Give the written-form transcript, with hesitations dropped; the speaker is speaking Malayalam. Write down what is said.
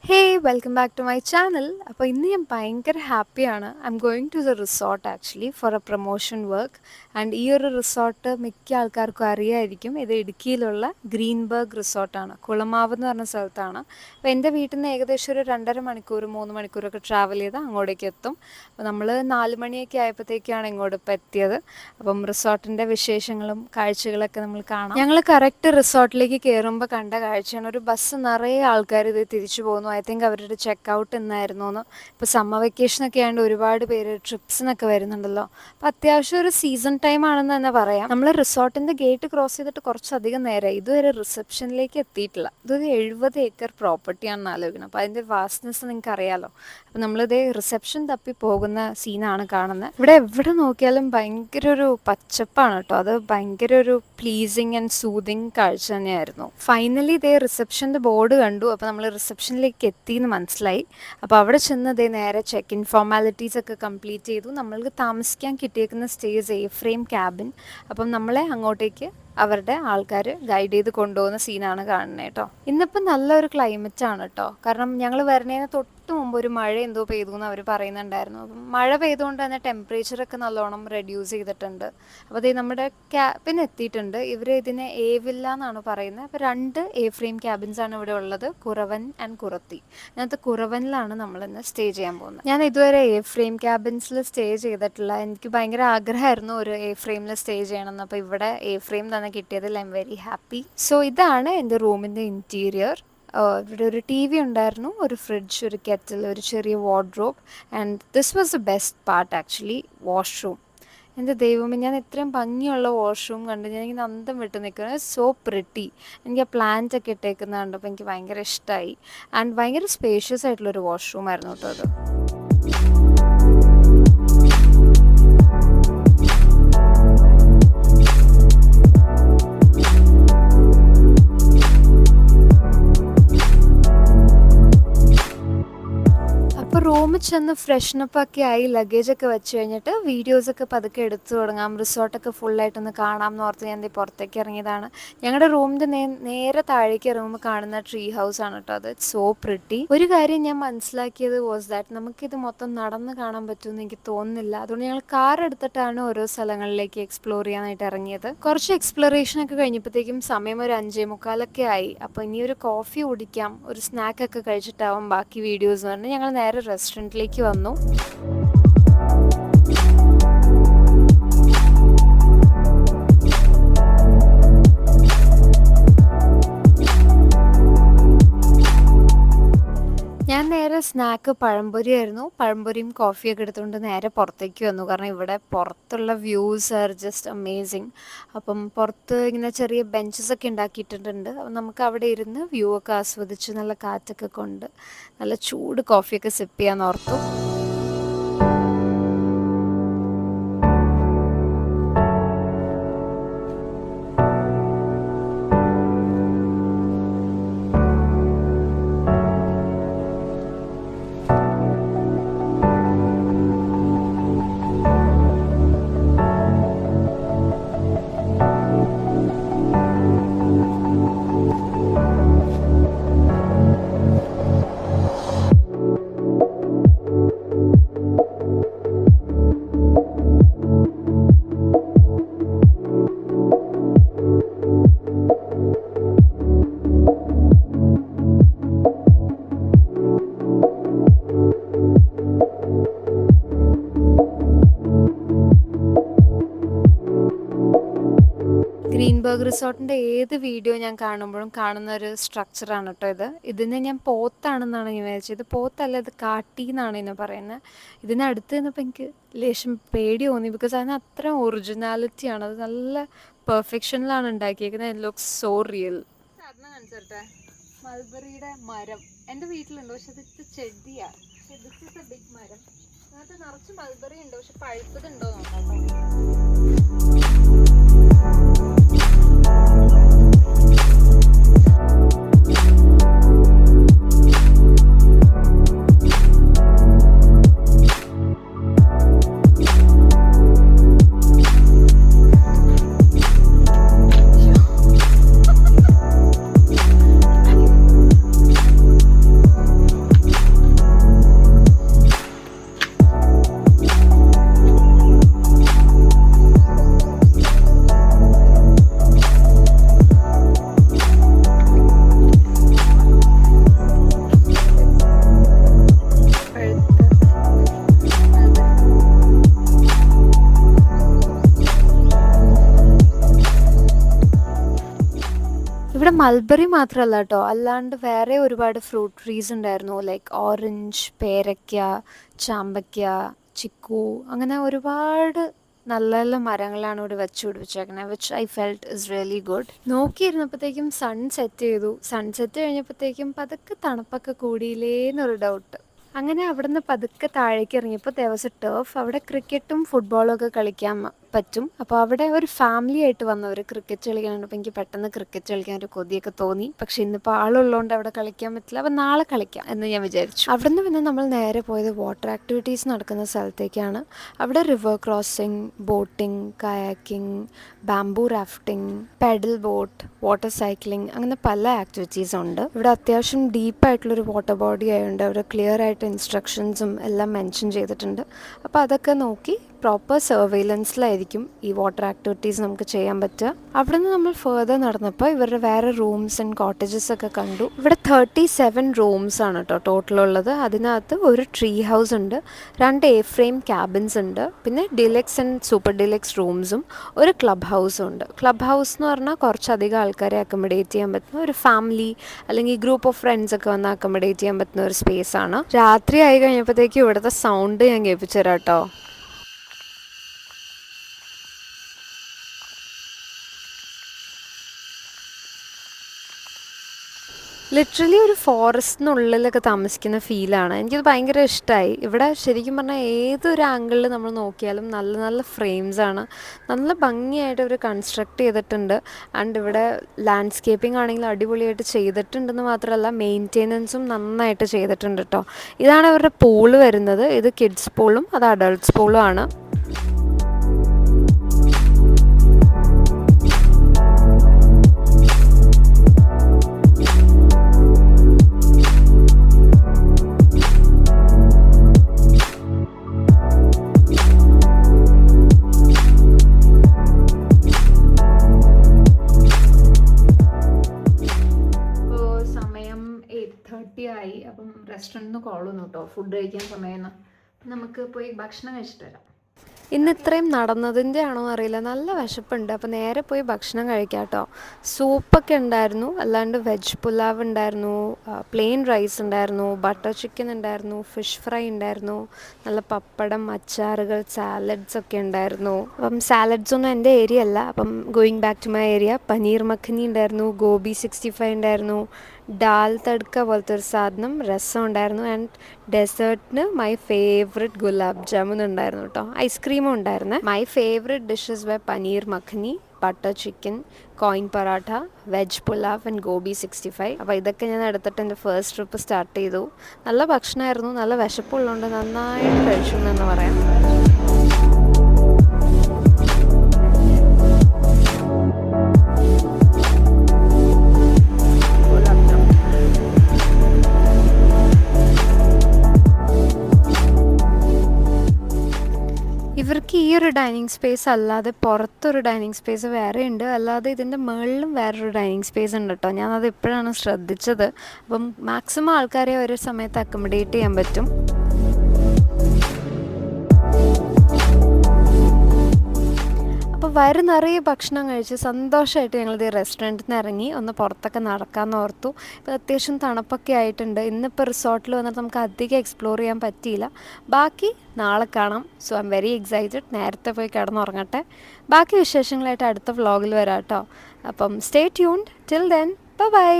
Hey, welcome back to my channel. അപ്പോൾ ഇന്ന് ഞാൻ ഭയങ്കര ഹാപ്പിയാണ്. I am going to the resort actually for a promotion വർക്ക്. ആൻഡ് ഈ ഒരു റിസോർട്ട് മിക്ക ആൾക്കാർക്കും അറിയായിരിക്കും. ഇത് ഇടുക്കിയിലുള്ള ഗ്രീൻബർഗ് റിസോർട്ടാണ്. കുളമാവ് എന്ന് പറഞ്ഞ സ്ഥലത്താണ്. അപ്പോൾ എൻ്റെ വീട്ടിൽ നിന്ന് ഏകദേശം ഒരു 2.5 മണിക്കൂർ 3 മണിക്കൂറൊക്കെ ട്രാവൽ ചെയ്ത് അങ്ങോട്ടേക്ക് എത്തും. അപ്പോൾ നമ്മൾ 4 മണിയൊക്കെ ആയപ്പോഴത്തേക്കാണ് ഇങ്ങോട്ട് ഇപ്പോൾ എത്തിയത്. അപ്പം റിസോർട്ടിൻ്റെ വിശേഷങ്ങളും കാഴ്ചകളൊക്കെ നമ്മൾ കാണാം. ഞങ്ങൾ കറക്റ്റ് റിസോർട്ടിലേക്ക് കയറുമ്പോൾ കണ്ട കാഴ്ചയാണ് ഒരു ബസ് നിറയെ ആൾക്കാർ ഇത് തിരിച്ചു പോകുന്നു. ഐ തിങ്ക് അവരുടെ ചെക്ക് ഔട്ട് എന്നായിരുന്നു എന്ന്. ഇപ്പോൾ സമ്മർ വെക്കേഷനൊക്കെ ആയതുകൊണ്ട് ഒരുപാട് പേര് ട്രിപ്സിനൊക്കെ വരുന്നുണ്ടല്ലോ. അപ്പോൾ അത്യാവശ്യം ഒരു സീസൺ ടൈം ആണെന്ന് തന്നെ പറയാം. നമ്മൾ റിസോർട്ടിൻ്റെ ഗേറ്റ് ക്രോസ് ചെയ്തിട്ട് കുറച്ചധികം നേരം ഇതുവരെ റിസപ്ഷനിലേക്ക് എത്തിയിട്ടില്ല. ഇതൊരു 70 ഏക്കർ പ്രോപ്പർട്ടിയാണെന്ന് ആലോചിക്കണം. അപ്പോൾ അതിൻ്റെ വാസ്റ്റ്നെസ് നിങ്ങൾക്ക് അറിയാമല്ലോ. അപ്പോൾ നമ്മളിതേ റിസപ്ഷൻ തപ്പി പോകുന്ന സീനാണ് കാണുന്നത്. ഇവിടെ എവിടെ നോക്കിയാലും ഭയങ്കര ഒരു പച്ചപ്പാണ് കേട്ടോ. അത് ഭയങ്കര ഒരു പ്ലീസിങ് ആൻഡ് സൂതിങ് കാഴ്ച തന്നെയായിരുന്നു. ഫൈനലി ഇതേ റിസപ്ഷൻ്റെ ബോർഡ് കണ്ടു. അപ്പോൾ നമ്മൾ റിസപ്ഷനിലേക്ക് എത്തിയെന്ന് മനസ്സിലായി. അപ്പോൾ അവിടെ ചെന്ന് ഇതേ നേരെ ചെക്ക് ഇൻ ഫോർമാലിറ്റീസ് ഒക്കെ കംപ്ലീറ്റ് ചെയ്തു. നമ്മൾക്ക് താമസിക്കാൻ കിട്ടിയേക്കുന്ന സ്റ്റേസ് ഫ്രെയിം ക്യാബിൻ. അപ്പം നമ്മളെ അങ്ങോട്ടേക്ക് അവരുടെ ആൾക്കാർ ഗൈഡ് ചെയ്ത് കൊണ്ടുപോകുന്ന സീനാണ് കാണുന്നത് കേട്ടോ. ഇന്നിപ്പം നല്ലൊരു ക്ലൈമറ്റ് ആണ് കേട്ടോ. കാരണം ഞങ്ങൾ വരുന്നതിന് തൊട്ട് മുമ്പ് ഒരു മഴ എന്തോ പെയ്തു എന്ന് അവർ പറയുന്നുണ്ടായിരുന്നു. അപ്പം മഴ പെയ്തുകൊണ്ട് തന്നെ ടെമ്പറേച്ചറൊക്കെ നല്ലോണം റെഡ്യൂസ് ചെയ്തിട്ടുണ്ട്. അപ്പോൾ അതേ നമ്മുടെ ക്യാബിൻ എത്തിയിട്ടുണ്ട്. ഇവർ ഇതിനെ വില്ല എന്നാണ് പറയുന്നത്. അപ്പോൾ 2 ഫ്രെയിം ക്യാബിൻസാണ് ഇവിടെ ഉള്ളത്, കുറവൻ ആൻഡ് കുറത്തി. അതിനകത്ത് കുറവനിലാണ് നമ്മളിന്ന് സ്റ്റേ ചെയ്യാൻ പോകുന്നത്. ഞാൻ ഇതുവരെ ഫ്രെയിം ക്യാബിൻസിൽ സ്റ്റേ ചെയ്തിട്ടില്ല. എനിക്ക് ഭയങ്കര ആഗ്രഹമായിരുന്നു ഒരു ഫ്രെയിമിൽ സ്റ്റേ ചെയ്യണമെന്ന്. അപ്പോൾ ഇവിടെ ഫ്രെയിം തന്നെ കിട്ടിയതിൽ I am very happy. So ഇതാണ് എൻ്റെ റൂമിൻ്റെ ഇൻറ്റീരിയർ. ഇവിടെ ഒരു ടി വി ഉണ്ടായിരുന്നു, ഒരു ഫ്രിഡ്ജ്, ഒരു കെറ്റിൽ, ഒരു ചെറിയ wardrobe. And this was the best part actually, washroom. എൻ്റെ ദൈവമേ, ഞാൻ ഇത്രയും ഭംഗിയുള്ള വാഷ്റൂം കണ്ട് ഞാനിങ്ങനെ അന്തം വിട്ട് നിൽക്കുന്നത്. So pretty. എനിക്ക് ആ പ്ലാന്റ് ഒക്കെ ഇട്ടേക്കുന്നത് കണ്ടപ്പോൾ എനിക്ക് ഭയങ്കര ഇഷ്ടമായി. ആൻഡ് ഭയങ്കര സ്പേഷ്യസ് ആയിട്ടുള്ളൊരു വാഷ്റൂം ആയിരുന്നു കേട്ടോ അത്. റൂമിൽ ചെന്ന് ഫ്രഷ്നപ്പ് ഒക്കെ ആയി ലഗേജൊക്കെ വെച്ച് കഴിഞ്ഞിട്ട് വീഡിയോസൊക്കെ പതുക്കെ എടുത്തു തുടങ്ങാം, റിസോർട്ടൊക്കെ ഫുള്ളായിട്ടൊന്ന് കാണാം എന്ന് ഓർത്ത് ഞാൻ പുറത്തേക്ക് ഇറങ്ങിയതാണ്. ഞങ്ങളുടെ റൂമിൻ്റെ നേരെ താഴേക്ക് ഇറങ്ങുമ്പോൾ കാണുന്ന ട്രീ ഹൗസ് ആണ് കേട്ടോ അത്. So pretty. ഒരു കാര്യം ഞാൻ മനസ്സിലാക്കിയത് വാസ് ദാറ്റ് നമുക്കിത് മൊത്തം നടന്ന് കാണാൻ പറ്റുമെന്ന് എനിക്ക് തോന്നുന്നില്ല. അതുകൊണ്ട് ഞങ്ങൾ കാർ എടുത്തിട്ടാണ് ഓരോ സ്ഥലങ്ങളിലേക്ക് എക്സ്പ്ലോർ ചെയ്യാനായിട്ട് ഇറങ്ങിയത്. കുറച്ച് എക്സ്പ്ലോറേഷനൊക്കെ കഴിഞ്ഞപ്പോഴത്തേക്കും സമയം ഒരു 5:45 ആയി. അപ്പോൾ ഇനി ഒരു കോഫി കുടിക്കാം, ഒരു സ്നാക്കൊക്കെ കഴിച്ചിട്ടാവും ബാക്കി വീഡിയോസ് പറഞ്ഞ് ഞങ്ങൾ നേരെ റെസ്റ്റോറൻറ്റിലേക്ക് വന്നു. ഞാൻ നേരെ സ്നാക്ക് പഴംപൊരി ആയിരുന്നു. പഴംപൊരിയും കോഫിയൊക്കെ എടുത്തുകൊണ്ട് നേരെ പുറത്തേക്ക് വന്നു. കാരണം ഇവിടെ പുറത്തുള്ള വ്യൂസ് ആർ ജസ്റ്റ് അമേസിങ്. അപ്പം പുറത്ത് ഇങ്ങനെ ചെറിയ ബെഞ്ചസൊക്കെ ഉണ്ടാക്കിയിട്ടുണ്ട്. അപ്പം നമുക്ക് അവിടെ ഇരുന്ന് വ്യൂ ഒക്കെ ആസ്വദിച്ച് നല്ല കാറ്റൊക്കെ കൊണ്ട് നല്ല ചൂട് കോഫിയൊക്കെ സിപ്പ് ചെയ്യാൻ ഓർത്തു. ഗ്രീൻബർഗ് റിസോർട്ടിൻ്റെ ഏത് വീഡിയോ ഞാൻ കാണുമ്പോഴും കാണുന്ന ഒരു സ്ട്രക്ചറാണ് കേട്ടോ ഇത്. ഇതിനെ ഞാൻ പോത്താണെന്നാണ് ഞാൻ വിചാരിച്ചത്. ഇത് പോത്തല്ല, ഇത് കാട്ടി എന്നാണ് ഇതിനെ പറയുന്നത്. ഇതിനടുത്ത് നിന്നപ്പോൾ എനിക്ക് ലേശം പേടി തോന്നി. ബിക്കോസ് അതിന് അത്ര ഒറിജിനാലിറ്റിയാണ്. അത് നല്ല പെർഫെക്ഷനിലാണ് ഉണ്ടാക്കിയേക്കുന്നത്. It looks so real. മൾബറിയുടെ മരം എൻ്റെ വീട്ടിലുണ്ട്, പക്ഷെ ഇത് ചെടിയാണ്. പക്ഷെ ദിസ് ഇസ് എ ബിഗ് മരം. അതിനകത്ത് നിറച്ച് മൾബറി ഉണ്ട്, പക്ഷെ പഴുത്തതുണ്ടോ നോക്കാം. മൾബറി മാത്രമല്ല കേട്ടോ, അല്ലാണ്ട് വേറെ ഒരുപാട് ഫ്രൂട്ട് ട്രീസ് ഉണ്ടായിരുന്നു. ലൈക്ക് ഓറഞ്ച്, പേരയ്ക്ക, ചാമ്പയ്ക്ക, ചിക്കു, അങ്ങനെ ഒരുപാട് നല്ല നല്ല മരങ്ങളാണ് ഇവിടെ വെച്ച് പിടിപ്പിച്ചേക്കുന്നത്, which I felt is really good. നോക്കിയിരുന്നപ്പോഴത്തേക്കും സൺ സെറ്റ് ചെയ്തു. സൺസെറ്റ് കഴിഞ്ഞപ്പോഴത്തേക്കും പതുക്കെ തണുപ്പൊക്കെ കൂടിയില്ലേന്നൊരു ഡൗട്ട്. അങ്ങനെ അവിടുന്ന് പതുക്കെ താഴേക്ക് ഇറങ്ങിയപ്പോൾ there was a turf. അവിടെ ക്രിക്കറ്റും ഫുട്ബോളും ഒക്കെ കളിക്കാൻ പറ്റും. അപ്പോൾ അവിടെ ഒരു ഫാമിലി ആയിട്ട് വന്നവർ ക്രിക്കറ്റ് കളിക്കാനുണ്ട്. എനിക്ക് പെട്ടെന്ന് ക്രിക്കറ്റ് കളിക്കാൻ ഒരു കൊതിയൊക്കെ തോന്നി. പക്ഷെ ഇന്നിപ്പോൾ ആളുള്ളതുകൊണ്ട് അവിടെ കളിക്കാൻ പറ്റില്ല. അപ്പോൾ നാളെ കളിക്കാം എന്ന് ഞാൻ വിചാരിച്ചു. അവിടുന്ന് പിന്നെ നമ്മൾ നേരെ പോയത് വാട്ടർ ആക്ടിവിറ്റീസ് നടക്കുന്ന സ്ഥലത്തേക്കാണ്. അവിടെ river crossing, boating, kayaking, bamboo rafting, pedal boat, water cycling, അങ്ങനെ പല ആക്ടിവിറ്റീസും ഉണ്ട്. ഇവിടെ അത്യാവശ്യം ഡീപ്പായിട്ടുള്ളൊരു വാട്ടർ ബോഡി ആയതുകൊണ്ട് അവർ ക്ലിയർ ആയിട്ട് ഇൻസ്ട്രക്ഷൻസും എല്ലാം മെൻഷൻ ചെയ്തിട്ടുണ്ട്. അപ്പോൾ അതൊക്കെ നോക്കി പ്രോപ്പർ സർവൈലൻസിലായിരിക്കും ഈ വാട്ടർ ആക്ടിവിറ്റീസ് നമുക്ക് ചെയ്യാൻ പറ്റുക. അവിടെ നിന്ന് നമ്മൾ ഫേർദർ നടന്നപ്പോൾ ഇവരുടെ വേറെ റൂംസ് ആൻഡ് കോട്ടേജസ് ഒക്കെ കണ്ടു. ഇവിടെ 37 റൂംസ് ആണ് കേട്ടോ ടോട്ടലുള്ളത്. അതിനകത്ത് ഒരു ട്രീ ഹൗസ് ഉണ്ട്, 2 A-frame ക്യാബിൻസ് ഉണ്ട്, പിന്നെ ഡിലക്സ് ആൻഡ് സൂപ്പർ ഡിലക്സ് റൂംസും ഒരു ക്ലബ് ഹൗസും ഉണ്ട്. ക്ലബ് ഹൗസ് എന്ന് പറഞ്ഞാൽ കുറച്ചധികം ആൾക്കാരെ അക്കോമഡേറ്റ് ചെയ്യാൻ പറ്റുന്ന ഒരു ഫാമിലി അല്ലെങ്കിൽ ഗ്രൂപ്പ് ഓഫ് ഫ്രണ്ട്സ് ഒക്കെ വന്ന് അക്കോമഡേറ്റ് ചെയ്യാൻ പറ്റുന്ന ഒരു സ്പേസ് ആണ്. രാത്രി ആയി കഴിഞ്ഞപ്പോഴത്തേക്കും ഇവിടുത്തെ സൗണ്ട് ഞാൻ കേൾപ്പിച്ചു തരാം കേട്ടോ. ലിറ്ററലി ഒരു ഫോറസ്റ്റിനുള്ളിലൊക്കെ താമസിക്കുന്ന ഫീലാണ്. എനിക്കത് ഭയങ്കര ഇഷ്ടമായി. ഇവിടെ ശരിക്കും പറഞ്ഞാൽ ഏതൊരു ആംഗിളിൽ നമ്മൾ നോക്കിയാലും നല്ല നല്ല ഫ്രെയിംസാണ്. നല്ല ഭംഗിയായിട്ട് അവർ കൺസ്ട്രക്ട് ചെയ്തിട്ടുണ്ട്. ആൻഡ് ഇവിടെ ലാൻഡ്സ്കേപ്പിംഗ് ആണെങ്കിലും അടിപൊളിയായിട്ട് ചെയ്തിട്ടുണ്ടെന്ന് മാത്രമല്ല മെയിൻറ്റെനൻസും നന്നായിട്ട് ചെയ്തിട്ടുണ്ട് കേട്ടോ. ഇതാണ് അവരുടെ പൂള് വരുന്നത്. ഇത് കിഡ്സ് പൂളും അത് അഡൾട്ട്സ് പൂളും ആണ്. ആയി. അപ്പം റെസ്റ്റോറൻറ്റിൽ നിന്ന് കോൾ വന്നു കേട്ടോ, ഫുഡ് കഴിക്കാൻ സമയമെന്ന്. നമുക്ക് പോയി ഭക്ഷണം കഴിച്ചിട്ട് വരാം. ഇന്ന് ഇത്രയും നടന്നതിൻ്റെ ആണോ അറിയില്ല, നല്ല വിശപ്പുണ്ട്. അപ്പോൾ നേരെ പോയി ഭക്ഷണം കഴിക്കാം കേട്ടോ. സൂപ്പൊക്കെ ഉണ്ടായിരുന്നു, അല്ലാണ്ട് വെജ് പുലാവ് ഉണ്ടായിരുന്നു, പ്ലെയിൻ റൈസ് ഉണ്ടായിരുന്നു, ബട്ടർ ചിക്കൻ ഉണ്ടായിരുന്നു, ഫിഷ് ഫ്രൈ ഉണ്ടായിരുന്നു, നല്ല പപ്പടം, അച്ചാറുകൾ, സാലഡ്സ് ഒക്കെ ഉണ്ടായിരുന്നു. അപ്പം സാലഡ്സ് ഒന്നും എൻ്റെ ഏരിയ അല്ല. അപ്പം going back to my area, paneer makhani ഉണ്ടായിരുന്നു, ഗോബി 65 ഉണ്ടായിരുന്നു, ഡാൽ തഡ്ക്ക പോലത്തെ ഒരു സാധനം, രസം ഉണ്ടായിരുന്നു. ആൻഡ് ഡെസേർട്ടിന് മൈ ഫേവറേറ്റ് ഗുലാബ് ജാമുൻ ഉണ്ടായിരുന്നു കേട്ടോ. ഐസ്ക്രീമും ഉണ്ടായിരുന്നു. My favourite dishes were paneer makhani, butter chicken, coin paratha, veg pulao and gobi 65. അപ്പോൾ ഇതൊക്കെ ഞാൻ എടുത്തിട്ട് എൻ്റെ ഫസ്റ്റ് ട്രിപ്പ് സ്റ്റാർട്ട് ചെയ്തു. നല്ല ഭക്ഷണമായിരുന്നു. നല്ല വിശപ്പുള്ളതുകൊണ്ട് നന്നായിട്ട് കഴിച്ചു എന്ന് പറയാം. ഇവർക്ക് ഈ ഒരു ഡൈനിങ് സ്പേസ് അല്ലാതെ പുറത്തൊരു ഡൈനിങ് സ്പേസ് വേറെ ഉണ്ട്. അല്ലാതെ ഇതിൻ്റെ മുകളിലും വേറൊരു ഡൈനിങ് സ്പേസ് ഉണ്ട് കേട്ടോ. ഞാനത് ഇപ്പോഴാണ് ശ്രദ്ധിച്ചത്. അപ്പം മാക്സിമം ആൾക്കാരെ ഒരു സമയത്ത് അക്കോമഡേറ്റ് ചെയ്യാൻ പറ്റും. അപ്പോൾ വയറ് നിറയെ ഭക്ഷണം കഴിച്ച് സന്തോഷമായിട്ട് ഞങ്ങളിത് റെസ്റ്റോറൻറ്റിൽ നിന്ന് ഇറങ്ങി ഒന്ന് പുറത്തൊക്കെ നടക്കാമെന്ന് ഓർത്തു. ഇപ്പോൾ അത്യാവശ്യം തണുപ്പൊക്കെ ആയിട്ടുണ്ട്. ഇന്നിപ്പോൾ റിസോർട്ടിൽ വന്നിട്ട് നമുക്ക് അധികം എക്സ്പ്ലോർ ചെയ്യാൻ പറ്റിയില്ല. ബാക്കി നാളെ കാണാം. So I am very excited. നേരത്തെ പോയി കിടന്നുറങ്ങട്ടെ. ബാക്കി വിശേഷങ്ങളായിട്ട് അടുത്ത വ്ളോഗിൽ വരാം കേട്ടോ. അപ്പം stay tuned. Till then bye bye.